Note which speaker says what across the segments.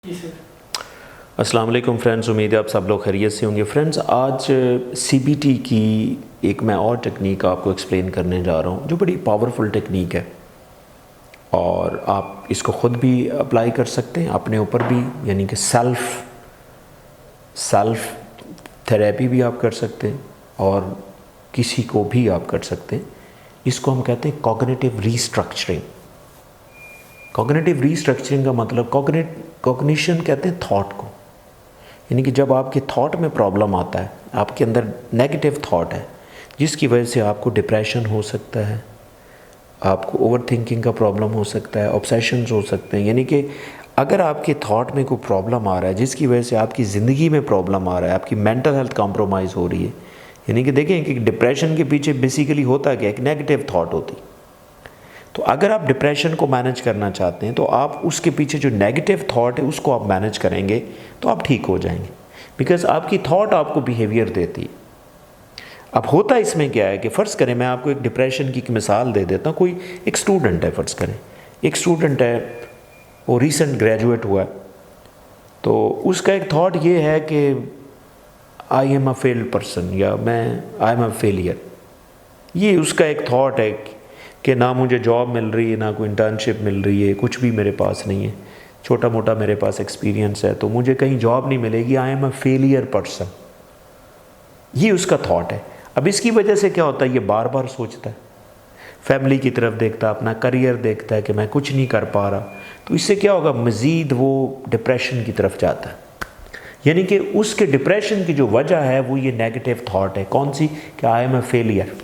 Speaker 1: जी sir.
Speaker 2: अस्सलाम वालेकुम friends, उम्मीद है आप सब लोग खैरियत से होंगे। फ्रेंड्स, आज सीबीटी की एक मैं और टेक्निक आपको एक्सप्लेन करने जा रहा हूँ जो बड़ी पावरफुल टेक्निक है और आप इसको ख़ुद भी अप्लाई कर सकते हैं अपने ऊपर भी, यानी कि सेल्फ थेरेपी भी आप कर सकते हैं और किसी को भी आप कर सकते हैं। इसको हम कहते हैं कॉग्निटिव रीस्ट्रक्चरिंग। कॉग्निटिव रीस्ट्रक्चरिंग का मतलब कॉग्निशन कहते हैं थॉट को, यानी कि जब आपके थॉट में प्रॉब्लम आता है, आपके अंदर नेगेटिव थॉट है जिसकी वजह से आपको डिप्रेशन हो सकता है, आपको ओवर थिंकिंग का प्रॉब्लम हो सकता है, ऑब्सेशंस हो सकते हैं। यानी कि अगर आपके थॉट में कोई प्रॉब्लम आ रहा है जिसकी वजह से आपकी ज़िंदगी में प्रॉब्लम आ रहा है, आपकी मेंटल हेल्थ कॉम्प्रोमाइज़ हो रही है, यानी कि देखें कि डिप्रेशन के पीछे बेसिकली होता क्या, एक नेगेटिव थॉट होती। तो अगर आप डिप्रेशन को मैनेज करना चाहते हैं तो आप उसके पीछे जो नेगेटिव थॉट है उसको आप मैनेज करेंगे तो आप ठीक हो जाएंगे, बिकॉज़ आपकी थॉट आपको बिहेवियर देती है। अब होता इसमें क्या है कि फ़र्ज़ करें, मैं आपको एक डिप्रेशन की एक मिसाल दे देता हूँ। कोई एक स्टूडेंट है, फ़र्ज़ करें एक स्टूडेंट है, वो रिसेंट ग्रेजुएट हुआ है, तो उसका एक थॉट ये है कि I am a failed person, या आई एम अ फेलियर। ये उसका एक थॉट है कि ना मुझे जॉब मिल रही है, ना कोई इंटर्नशिप मिल रही है, कुछ भी मेरे पास नहीं है, छोटा मोटा मेरे पास एक्सपीरियंस है, तो मुझे कहीं जॉब नहीं मिलेगी, I am a failure person. ये उसका थॉट है। अब इसकी वजह से क्या होता है, ये बार बार सोचता है, फैमिली की तरफ देखता है, अपना करियर देखता है कि मैं कुछ नहीं कर पा रहा, तो इससे क्या होगा, मज़ीद वो डिप्रेशन की तरफ जाता है। यानी कि उसके डिप्रेशन की जो वजह है वो ये नेगेटिव थॉट है। कौन सी, कि आई एम अ फेलियर।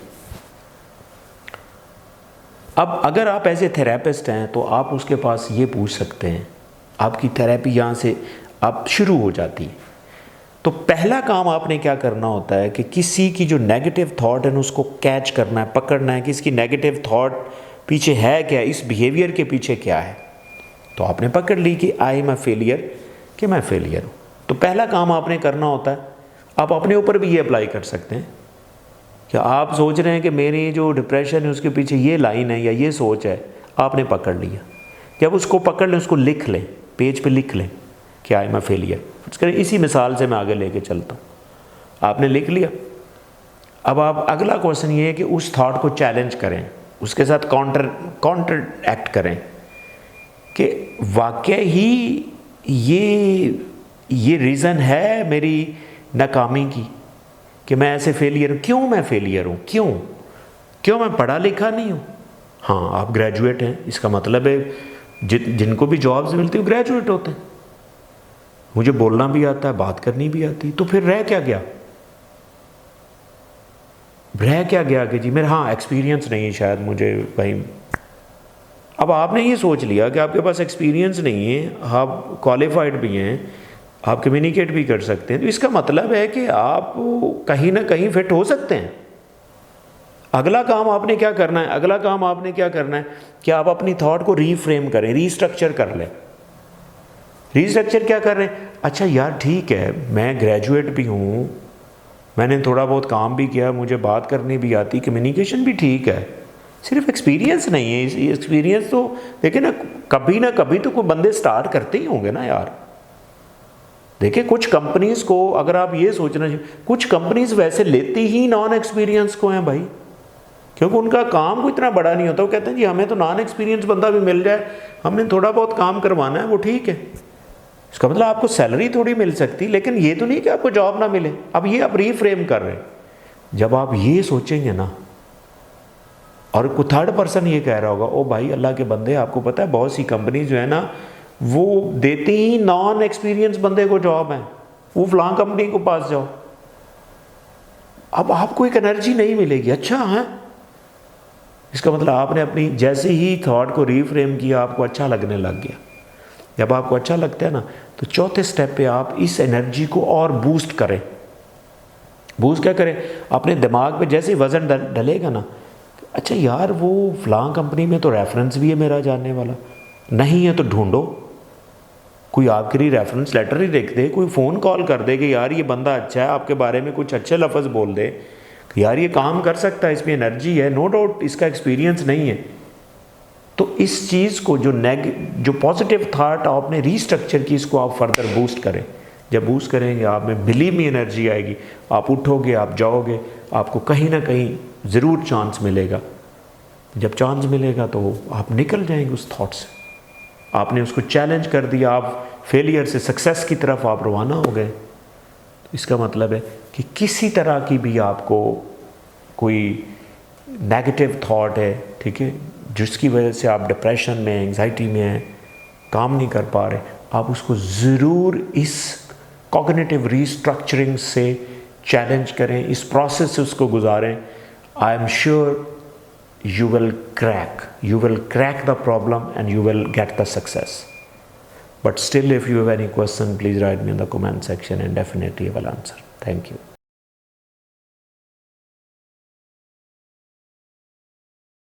Speaker 2: अब अगर आप एज ए थेरेपिस्ट हैं तो आप उसके पास ये पूछ सकते हैं, आपकी थेरेपी यहाँ से आप शुरू हो जाती है। तो पहला काम आपने क्या करना होता है कि किसी की जो नेगेटिव थॉट है उसको कैच करना है, पकड़ना है कि इसकी नेगेटिव थॉट पीछे है क्या, इस बिहेवियर के पीछे क्या है। तो आपने पकड़ ली कि आई एम अ फेलियर, कि मैं फेलियर हूँ। तो पहला काम आपने करना होता है, आप अपने ऊपर भी ये अप्लाई कर सकते हैं कि आप सोच रहे हैं कि मेरी जो डिप्रेशन है उसके पीछे ये लाइन है या ये सोच है, आपने पकड़ लिया। जब उसको पकड़ लें, उसको लिख लें, पेज पे लिख लें कि आई एम अ फेलियर। इसी मिसाल से मैं आगे लेके चलता हूँ। आपने लिख लिया, अब आप अगला क्वेश्चन ये है कि उस थॉट को चैलेंज करें, उसके साथ काउंटर एक्ट करें कि वाकई ही ये रीज़न है मेरी नाकामी की कि मैं ऐसे फेलियर हूँ। क्यों मैं फेलियर हूँ, क्यों मैं पढ़ा लिखा नहीं हूँ। हाँ, आप ग्रेजुएट हैं, इसका मतलब है जिनको भी जॉब्स मिलती है ग्रेजुएट होते हैं। मुझे बोलना भी आता है, बात करनी भी आती, तो फिर रह क्या गया कि जी मेरा हाँ एक्सपीरियंस नहीं है शायद मुझे भाई। अब आपने ये सोच लिया कि आपके पास एक्सपीरियंस नहीं है, आप क्वालिफाइड भी हैं, आप कम्युनिकेट भी कर सकते हैं, तो इसका मतलब है कि आप कहीं ना कहीं फिट हो सकते हैं। अगला काम आपने क्या करना है, कि आप अपनी थॉट को रीफ्रेम करें, रीस्ट्रक्चर कर लें। रीस्ट्रक्चर क्या कर रहे हैं, अच्छा यार ठीक है, मैं ग्रेजुएट भी हूँ, मैंने थोड़ा बहुत काम भी किया, मुझे बात करनी भी आती, कम्युनिकेशन भी ठीक है, सिर्फ एक्सपीरियंस नहीं है। इस एक्सपीरियंस तो देखिए ना कभी तो कोई बंदे स्टार्ट करते ही होंगे ना यार। देखिए कुछ कंपनीज़ को, अगर आप ये सोचना, कुछ कंपनीज़ वैसे लेती ही नॉन एक्सपीरियंस को हैं भाई, क्योंकि उनका काम कोई इतना बड़ा नहीं होता। वो कहते हैं जी हमें तो नॉन एक्सपीरियंस बंदा भी मिल जाए, हमने थोड़ा बहुत काम करवाना है, वो ठीक है। इसका मतलब आपको सैलरी थोड़ी मिल सकती, लेकिन ये तो नहीं कि आपको जॉब ना मिले। अब ये आप रीफ्रेम कर रहे हैं। जब आप ये सोचेंगे ना, और कोई थर्ड पर्सन ये कह रहा होगा, ओ भाई अल्लाह के बंदे, आपको पता है बहुत सी कंपनी जो है ना वो देती ही नॉन एक्सपीरियंस बंदे को जॉब है, वो फलां कंपनी को पास जाओ। अब आपको एक एनर्जी नहीं मिलेगी। अच्छा है, इसका मतलब आपने अपनी जैसे ही थॉट को रीफ्रेम किया, आपको अच्छा लगने लग गया। जब आपको अच्छा लगता है ना, तो चौथे स्टेप पे आप इस एनर्जी को और बूस्ट करें। बूस्ट क्या करें, अपने दिमाग पे जैसे ही वज़न डलेगा ना, अच्छा यार वो फलां कंपनी में तो रेफरेंस भी है मेरा जानने वाला, नहीं है तो ढूंढो, कोई आपके लिए रेफरेंस लेटर ही लिख दे, कोई फ़ोन कॉल कर दे कि यार ये बंदा अच्छा है, आपके बारे में कुछ अच्छे लफ्ज़ बोल दे कि यार ये काम कर सकता है, इसमें एनर्जी है, नो डाउट इसका एक्सपीरियंस नहीं है, तो इस चीज़ को जो पॉजिटिव थाट आपने रीस्ट्रक्चर की, इसको आप फर्दर बूस्ट करें। जब बूस्ट करेंगे आप में बिलीव में एनर्जी आएगी, आप उठोगे, आप जाओगे, आपको कहीं ना कहीं ज़रूर चांस मिलेगा। जब चांस मिलेगा तो आप निकल जाएंगे उस थॉट से। आपने उसको चैलेंज कर दिया, आप फेलियर से सक्सेस की तरफ आप रवाना हो गए। इसका मतलब है कि किसी तरह की भी आपको कोई नेगेटिव थॉट है, ठीक है, जिसकी वजह से आप डिप्रेशन में, एंजाइटी में हैं, काम नहीं कर पा रहे, आप उसको ज़रूर इस कॉग्निटिव रीस्ट्रक्चरिंग से चैलेंज करें, इस प्रोसेस से उसको गुजारें। I am sure you will crack the problem and you will get the success. But still, if you have any question, please write me in the comment section and definitely I will answer. Thank you.